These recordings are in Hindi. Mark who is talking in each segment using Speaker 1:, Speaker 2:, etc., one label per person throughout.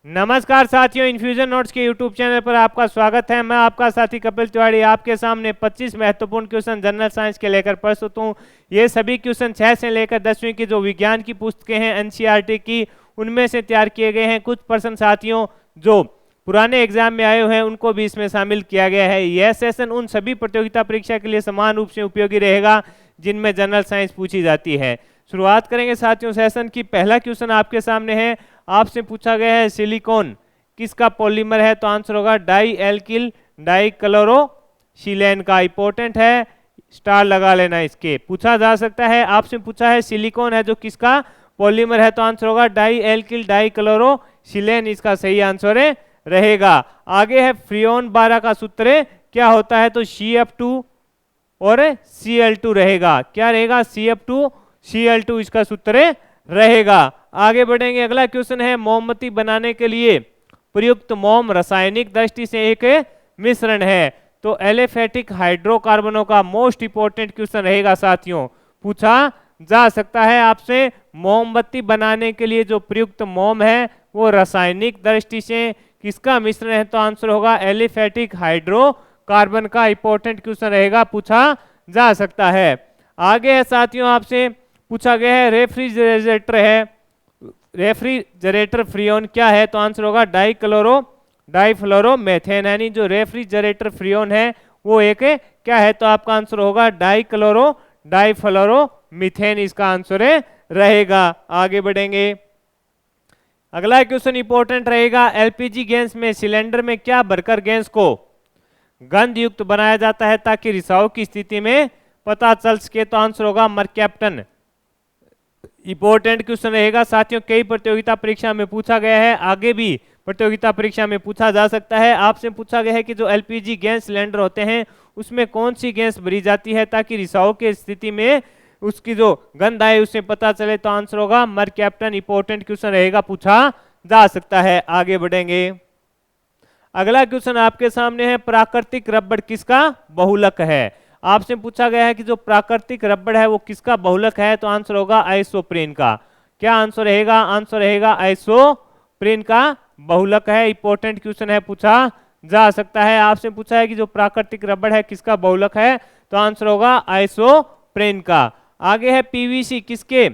Speaker 1: नमस्कार साथियों, इन्फ्यूजन नोट्स के यूट्यूब चैनल पर आपका स्वागत है। मैं आपका साथी कपिल तिवारी आपके सामने 25 महत्वपूर्ण क्वेश्चन जनरल साइंस के लेकर प्रस्तुत हूँ। ये सभी क्वेश्चन 6 से लेकर 10वीं की जो विज्ञान की पुस्तकें हैं एनसीईआरटी की, उनमें से तैयार किए गए हैं। कुछ प्रश्न साथियों जो पुराने एग्जाम में आए हुए हैं उनको भी इसमें शामिल किया गया है। यह सेशन उन सभी प्रतियोगिता परीक्षा के लिए समान रूप से उपयोगी रहेगा जिनमें जनरल साइंस पूछी जाती है। शुरुआत करेंगे साथियों सेशन की। पहला क्वेश्चन आपके सामने है, आपसे पूछा गया है सिलिकॉन किसका पॉलीमर है? तो आंसर होगा डाई एल्किल डाइक्लोरोसिलेन का। इंपॉर्टेंट है, स्टार लगा लेना। इसके पूछा जा सकता है, आपसे पूछा है सिलिकॉन है जो किसका पॉलीमर है? तो आंसर होगा डाई एल्किल डाइक्लोरोसिलेन, इसका सही आंसर रहेगा। आगे है फ्रियोन 12 का सूत्र क्या होता है? तो CF2 और Cl2 रहेगा। क्या रहेगा? CF2 Cl2 इसका सूत्र रहेगा। आगे बढ़ेंगे, अगला क्वेश्चन है, मोमबत्ती बनाने के लिए प्रयुक्त मोम रासायनिक दृष्टि से एक मिश्रण है। तो एलिफेटिक हाइड्रोकार्बनों का मोस्ट इंपोर्टेंट क्वेश्चन रहेगा साथियों, पूछा जा सकता है आपसे। मोमबत्ती बनाने के लिए जो प्रयुक्त मोम है वो रासायनिक दृष्टि से किसका मिश्रण है? तो आंसर होगा एलिफेटिक हाइड्रोकार्बन का। इंपॉर्टेंट क्वेश्चन रहेगा, पूछा जा सकता है। आगे है साथियों, आपसे पूछा गया है रेफ्रिजरेटर है, रेफ्रिजरेटर फ्रियोन क्या है? तो आंसर होगा डाइफ्लोरोमेथेन। यानी जो रेफ्रिजरेटर फ्रियोन है वो एक क्या है? तो आपका आंसर होगा डाइफ्लोरोमीथेन, इसका आंसर रहेगा। आगे बढ़ेंगे, अगला क्वेश्चन इंपॉर्टेंट रहेगा, एलपीजी गैस में सिलेंडर में क्या भरकर गैस को गंध युक्त बनाया जाता है ताकि रिसाव की स्थिति में पता चल सके? तो आंसर होगा मरकैप्टन। इंपॉर्टेंट क्वेश्चन रहेगा साथियों, कई प्रतियोगिता परीक्षा में पूछा गया है, आगे भी प्रतियोगिता परीक्षा में पूछा जा सकता है। आपसे पूछा गया है कि जो एलपीजी गैस सिलेंडर होते हैं उसमें कौन सी गैस भरी जाती है ताकि रिसाव की स्थिति में उसकी जो गंध आए उससे पता चले? तो आंसर होगा मरकैप्टन। इंपॉर्टेंट क्वेश्चन रहेगा, पूछा जा सकता है। आगे बढ़ेंगे, अगला क्वेश्चन आपके सामने है, प्राकृतिक रबड़ किसका बहुलक है? आपसे पूछा गया है कि जो प्राकृतिक रबड़ है वो किसका बहुलक है? तो आंसर होगा आइसोप्रीन का। क्या आंसर रहेगा? आंसर रहेगा आइसोप्रीन का बहुलक है। इंपॉर्टेंट क्वेश्चन है, पूछा जा सकता है। आपसे पूछा है कि जो प्राकृतिक रबड़ है किसका बहुलक है? तो आंसर होगा आइसोप्रीन का। आगे है पीवीसी किसके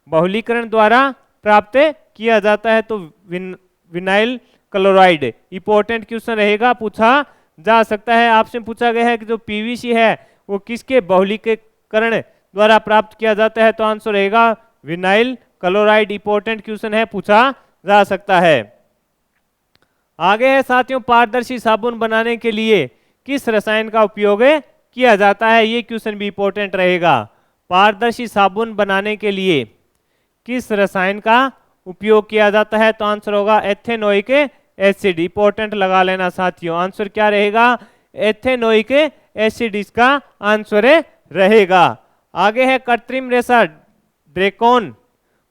Speaker 1: बहुलीकरण द्वारा प्राप्त किया जाता है? तो विनाइल क्लोराइड। इंपॉर्टेंट क्वेश्चन रहेगा, पूछा जा सकता है। आपसे पूछा गया है कि जो पीवीसी है वो किसके बहुलीकरण द्वारा प्राप्त किया जाता है? तो आंसर रहेगा विनाइल क्लोराइड। इंपॉर्टेंट क्वेश्चन है, पूछा जा सकता है। आगे है साथियों, पारदर्शी साबुन बनाने के लिए किस रसायन का उपयोग किया जाता है? ये क्वेश्चन भी इंपॉर्टेंट रहेगा। पारदर्शी साबुन बनाने के लिए किस रसायन का उपयोग किया जाता है? तो आंसर होगा एथेनोइक एसिड। इंपॉर्टेंट लगा लेना साथियों, आंसर क्या रहेगा? एथेनोइक एसिड इसका आंसर रहेगा। आगे है कृत्रिम रेशा ड्रेकोन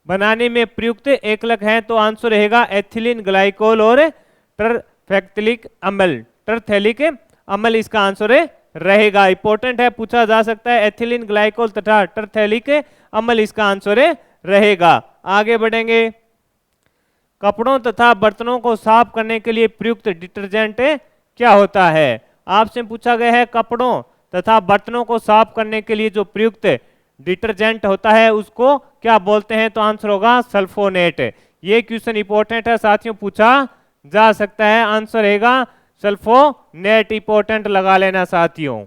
Speaker 1: बनाने में प्रयुक्त एकलक है? तो आंसर रहेगा एथिलीन ग्लाइकोल और टरफेक्टिलिक अम्ल। टरफेलिक अम्ल इसका आंसर रहेगा। इंपॉर्टेंट है, पूछा जा सकता है। एथिलीन ग्लाइकोल तथा टरफेलिक अम्ल इसका आंसर रहेगा। आगे बढ़ेंगे, कपड़ों तथा बर्तनों को साफ करने के लिए प्रयुक्त डिटर्जेंट क्या होता है? आपसे पूछा गया है कपड़ों तथा बर्तनों को साफ करने के लिए जो प्रयुक्त डिटर्जेंट होता है उसको क्या बोलते हैं? तो आंसर होगा सल्फोनेट। ये क्वेश्चन इंपॉर्टेंट है साथियों, पूछा जा सकता है। आंसर रहेगा सल्फोनेट। इंपॉर्टेंट लगा लेना साथियों।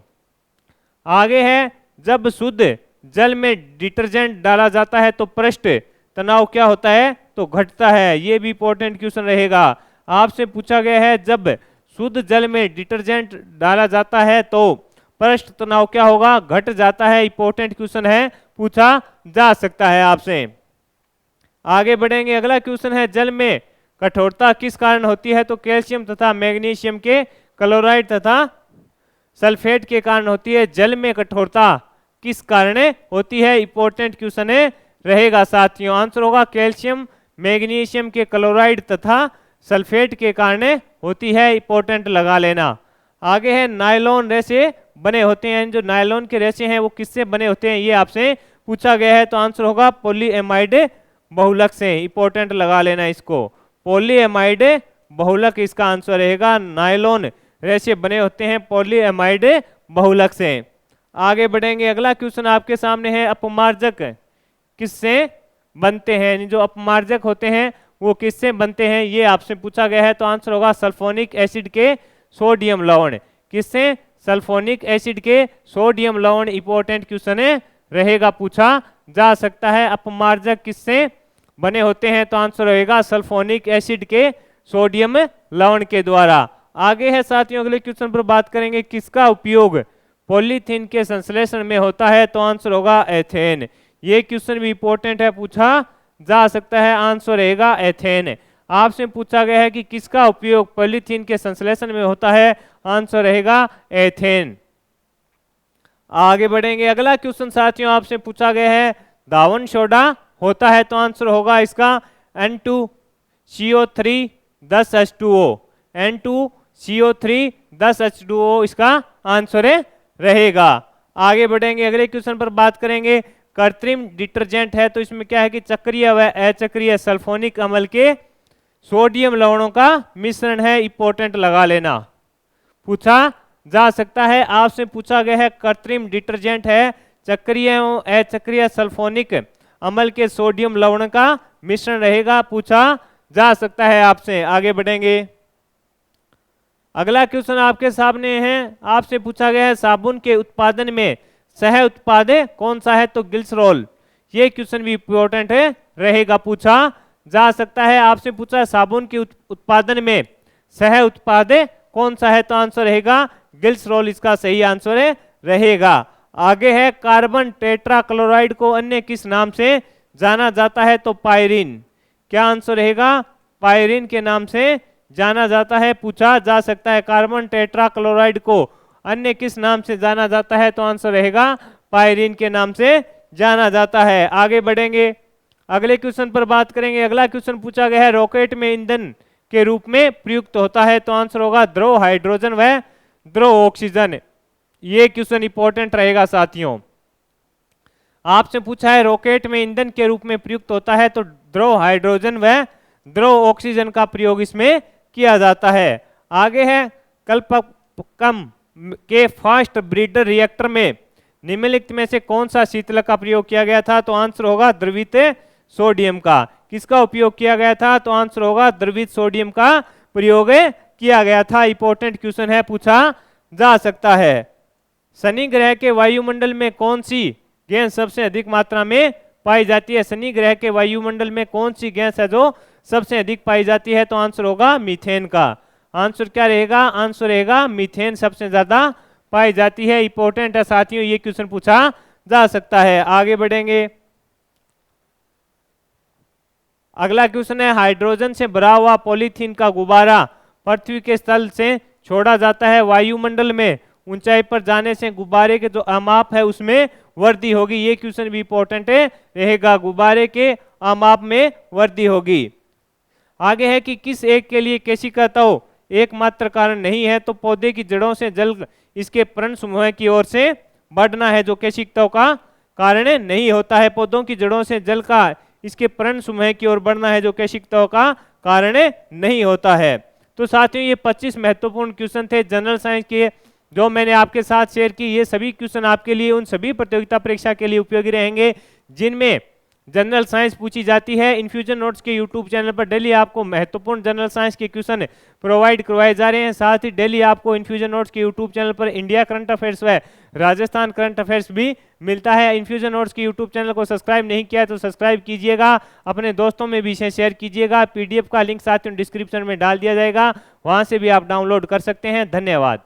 Speaker 1: आगे है, जब शुद्ध जल में डिटर्जेंट डाला जाता है तो पृष्ठ तनाव क्या होता है? तो घटता है। ये भी इंपॉर्टेंट क्वेश्चन रहेगा। आपसे पूछा गया है जब शुद्ध जल में डिटर्जेंट डाला जाता है तो पृष्ठ तनाव क्या होगा? घट जाता है। इंपॉर्टेंट क्वेश्चन है, पूछा जा सकता है आपसे। आगे बढ़ेंगे, अगला क्वेश्चन है, जल में कठोरता किस कारण होती है? तो कैल्शियम तथा मैग्नीशियम के क्लोराइड तथा सल्फेट के कारण होती है। जल में कठोरता किस कारण होती है? इंपॉर्टेंट क्वेश्चन रहेगा साथियों, आंसर होगा कैल्शियम मैग्नीशियम के क्लोराइड तथा सल्फेट के कारण होती है। इंपॉर्टेंट लगा लेना। आगे है, नायलॉन रेशे बने होते हैं, जो नायलॉन के रेशे हैं वो किससे बने होते हैं? ये आपसे पूछा गया है। तो आंसर होगा पॉलीएमाइड बहुलक से। इंपॉर्टेंट लगा लेना इसको, पॉलीएमाइड बहुलक इसका आंसर रहेगा। नायलॉन रेशे बने होते हैं पॉलीएमाइड बहुलक से। आगे बढ़ेंगे, अगला क्वेश्चन आपके सामने है, अपमार्जक किससे बनते हैं? जो अपमार्जक होते हैं वो किससे बनते हैं, ये आपसे पूछा गया है। तो आंसर होगा सल्फोनिक एसिड के सोडियम लवण। किससे? सल्फोनिक एसिड के सोडियम लवण इंपॉर्टेंट क्वेश्चन रहेगा, पूछा जा सकता है। अपमार्जक किससे बने होते हैं? तो आंसर रहेगा सल्फोनिक एसिड के सोडियम लवण के द्वारा। आगे है साथियों, अगले क्वेश्चन पर बात करेंगे, किसका उपयोग पॉलीथीन के संश्लेषण में होता है? तो आंसर होगा एथेन। ये क्वेश्चन भी इंपॉर्टेंट है, पूछा जा सकता है। आंसर रहेगा एथेन। आपसे पूछा गया है कि किसका उपयोग पॉलीथीन के संश्लेषण में होता है? आंसर रहेगा एथेन। आगे बढ़ेंगे, अगला क्वेश्चन साथियों आपसे पूछा गया है, दावन सोडा होता है? तो आंसर होगा इसका N2CO3 10H2O। N2CO3 10H2O इसका आंसर रहेगा। आगे बढ़ेंगे, अगले क्वेश्चन पर बात करेंगे, कृत्रिम डिटर्जेंट है तो इसमें क्या है कि चक्रीय व अचक्रीय सल्फोनिक अम्ल के सोडियम लवणों का मिश्रण है। इंपॉर्टेंट लगा लेना, पूछा जा सकता है। आपसे पूछा गया है कृत्रिम डिटर्जेंट है चक्रीय एवं अचक्रीय सल्फोनिक अम्ल के सोडियम लवण का मिश्रण रहेगा, पूछा जा सकता है आपसे। आगे बढ़ेंगे, अगला क्वेश्चन आपके सामने है, आपसे पूछा गया है, साबुन के उत्पादन में सह उत्पाद कौन सा है? तो ग्लिसरॉल। ये क्वेश्चन भी इंपॉर्टेंट रहेगा, पूछा जा सकता है। आपसे पूछा साबुन के उत्पादन में सह उत्पाद कौन सा है? तो आंसर रहेगा ग्लिसरॉल इसका सही आंसर रहेगा। आगे है, कार्बन टेट्राक्लोराइड को अन्य किस नाम से जाना जाता है? तो पायरीन। क्या आंसर रहेगा? पायरीन के नाम से जाना जाता है, पूछा जा सकता है। कार्बन टेट्राक्लोराइड को अन्य किस नाम से जाना जाता है? तो आंसर रहेगा पायरीन के नाम से जाना जाता है। आगे बढ़ेंगे, अगले क्वेश्चन पर बात करेंगे। अगला क्वेश्चन पूछा गया है, रॉकेट में ईंधन के रूप में प्रयुक्त होता है? तो आंसर होगा द्रव हाइड्रोजन व द्रव ऑक्सीजन। ये क्वेश्चन इंपॉर्टेंट रहेगा साथियों। आपसे पूछा है रॉकेट में ईंधन के रूप में प्रयुक्त होता है, तो द्रव हाइड्रोजन व द्रव ऑक्सीजन का प्रयोग इसमें किया जाता है। आगे है, कल्पकम के फास्ट ब्रीडर रिएक्टर में निम्नलिखित में से कौन सा शीतलक का प्रयोग किया गया था? तो आंसर होगा द्रवित सोडियम का। किसका उपयोग किया गया था? तो आंसर होगा द्रवित सोडियम का प्रयोग किया गया था। इंपॉर्टेंट क्वेश्चन है, पूछा जा सकता है। शनि ग्रह के वायुमंडल में कौन सी गैस सबसे अधिक मात्रा में पाई जाती है? शनि ग्रह के वायुमंडल में कौन सी गैस है जो सबसे अधिक पाई जाती है? तो आंसर होगा मीथेन का। आंसर क्या रहेगा? आंसर रहेगा मीथेन सबसे ज्यादा पाई जाती है। इंपॉर्टेंट है साथियों, ये क्वेश्चन पूछा जा सकता है। आगे बढ़ेंगे, अगला क्वेश्चन है, हाइड्रोजन से भरा हुआ पॉलीथीन का गुब्बारा पृथ्वी के तल से छोड़ा जाता है, वायुमंडल में ऊंचाई पर जाने से गुब्बारे के जो अमाप है उसमें वृद्धि होगी। ये क्वेश्चन भी इंपॉर्टेंट रहेगा, गुब्बारे के अमाप में वृद्धि होगी। आगे है कि किस एक के लिए केशिका तव एकमात्र कारण नहीं है? तो पौधे की जड़ों से जल इसके पर्ण समूह की ओर से बढ़ना है जो केशिका तव का कारण नहीं होता है। पौधों की जड़ों से जल का इसके पर्ण समूह की ओर बढ़ना है जो केशिका तव का कारण नहीं होता है। तो साथियों, ये 25 महत्वपूर्ण क्वेश्चन थे जनरल साइंस के जो मैंने आपके साथ शेयर की। ये सभी क्वेश्चन आपके लिए उन सभी प्रतियोगिता परीक्षा के लिए उपयोगी रहेंगे जिनमें जनरल साइंस पूछी जाती है। इन्फ्यूजन नोट्स के यूट्यूब चैनल पर डेली आपको महत्वपूर्ण जनरल साइंस के क्वेश्चन प्रोवाइड करवाए जा रहे हैं। साथ ही डेली आपको इन्फ्यूजन नोट्स के यूट्यूब चैनल पर इंडिया करंट अफेयर्स व राजस्थान करंट अफेयर्स भी मिलता है। इन्फ्यूजन नोट्स के यूट्यूब चैनल को सब्सक्राइब नहीं किया तो सब्सक्राइब कीजिएगा, अपने दोस्तों में भी इसे शेयर कीजिएगा। PDF का लिंक साथियों डिस्क्रिप्शन में डाल दिया जाएगा, वहां से भी आप डाउनलोड कर सकते हैं। धन्यवाद।